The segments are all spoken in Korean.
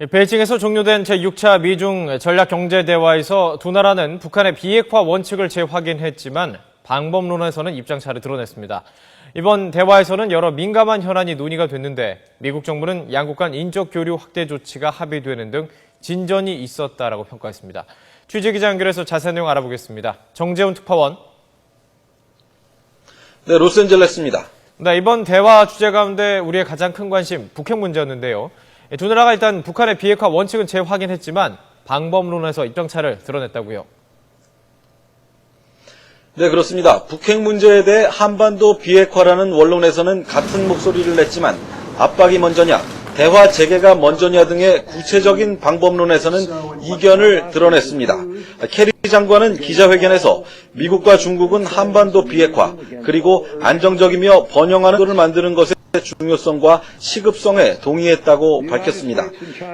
베이징에서 종료된 제6차 미중 전략경제대화에서 두 나라는 북한의 비핵화 원칙을 재확인했지만 방법론에서는 입장차를 드러냈습니다. 이번 대화에서는 여러 민감한 현안이 논의가 됐는데 미국 정부는 양국 간 인적 교류 확대 조치가 합의되는 등 진전이 있었다라고 평가했습니다. 취재기자 연결해서 자세한 내용 알아보겠습니다. 정재훈 특파원. 네, 로스앤젤레스입니다. 네, 이번 대화 주제 가운데 우리의 가장 큰 관심, 북핵 문제였는데요. 두 나라가 일단 북한의 비핵화 원칙은 재확인했지만 방법론에서 입장차를 드러냈다고요. 네, 그렇습니다. 북핵 문제에 대해 한반도 비핵화라는 원론에서는 같은 목소리를 냈지만 압박이 먼저냐, 대화 재개가 먼저냐 등의 구체적인 방법론에서는 이견을 드러냈습니다. 캐리 장관은 기자회견에서 미국과 중국은 한반도 비핵화 그리고 안정적이며 번영하는 구도를 만드는 것의 중요성과 시급성에 동의했다고 밝혔습니다.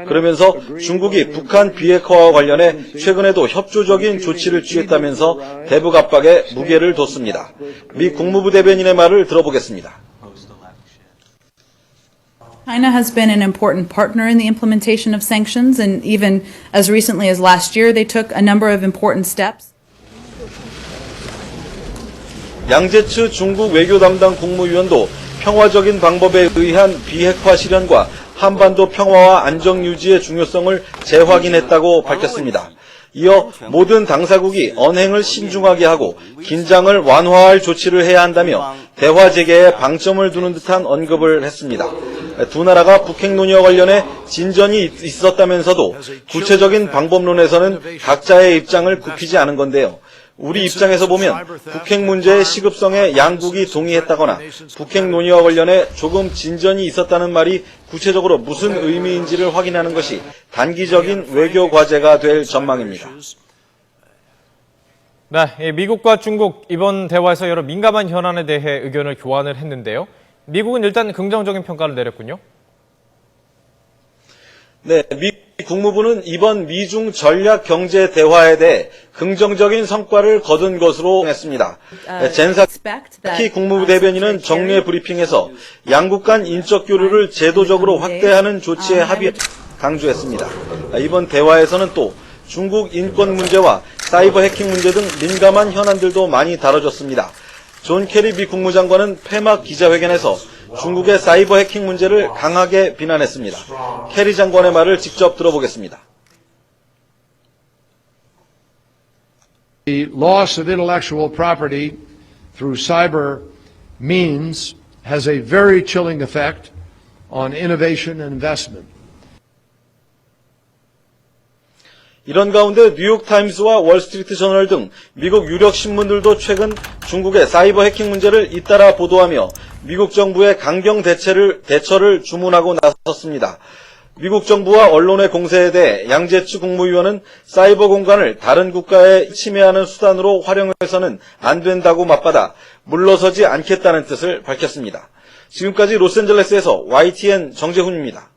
그러면서 중국이 북한 비핵화와 관련해 최근에도 협조적인 조치를 취했다면서 대북 압박에 무게를 뒀습니다. 미 국무부 대변인의 말을 들어보겠습니다. China has been an important partner in the implementation of sanctions, and even as recently as last year, they took a number of important steps. 양제츠 중국 외교 담당 국무위원도 평화적인 방법에 의한 비핵화 실현과 한반도 평화와 안정 유지의 중요성을 재확인했다고 밝혔습니다. 이어 모든 당사국이 언행을 신중하게 하고 긴장을 완화할 조치를 해야 한다며 대화 재개에 방점을 두는 듯한 언급을 했습니다. 두 나라가 북핵 논의와 관련해 진전이 있었다면서도 구체적인 방법론에서는 각자의 입장을 굽히지 않은 건데요. 우리 입장에서 보면 북핵 문제의 시급성에 양국이 동의했다거나 북핵 논의와 관련해 조금 진전이 있었다는 말이 구체적으로 무슨 의미인지를 확인하는 것이 단기적인 외교 과제가 될 전망입니다. 네, 미국과 중국 이번 대화에서 여러 민감한 현안에 대해 의견을 교환을 했는데요. 미국은 일단 긍정적인 평가를 내렸군요. 네, 미 국무부는 이번 미중 전략 경제 대화에 대해 긍정적인 성과를 거둔 것으로 했습니다. 젠 사키 국무부 대변인은 정례 브리핑에서 양국 간 인적 교류를 제도적으로 확대하는 조치에 합의 강조했습니다. 이번 대화에서는 또 중국 인권 문제와 사이버 해킹 문제 등 민감한 현안들도 많이 다뤄졌습니다. 존 캐리 미 국무장관은 폐막 기자회견에서 중국의 사이버 해킹 문제를 강하게 비난했습니다. 캐리 장관의 말을 직접 들어보겠습니다. The loss of intellectual property through cyber means has a very chilling effect on innovation and investment. 이런 가운데 뉴욕타임스와 월스트리트 저널 등 미국 유력 신문들도 최근 중국의 사이버 해킹 문제를 잇따라 보도하며 미국 정부의 강경 대처를 주문하고 나섰습니다. 미국 정부와 언론의 공세에 대해 양제츠 국무위원은 사이버 공간을 다른 국가에 침해하는 수단으로 활용해서는 안 된다고 맞받아 물러서지 않겠다는 뜻을 밝혔습니다. 지금까지 로스앤젤레스에서 YTN 정재훈입니다.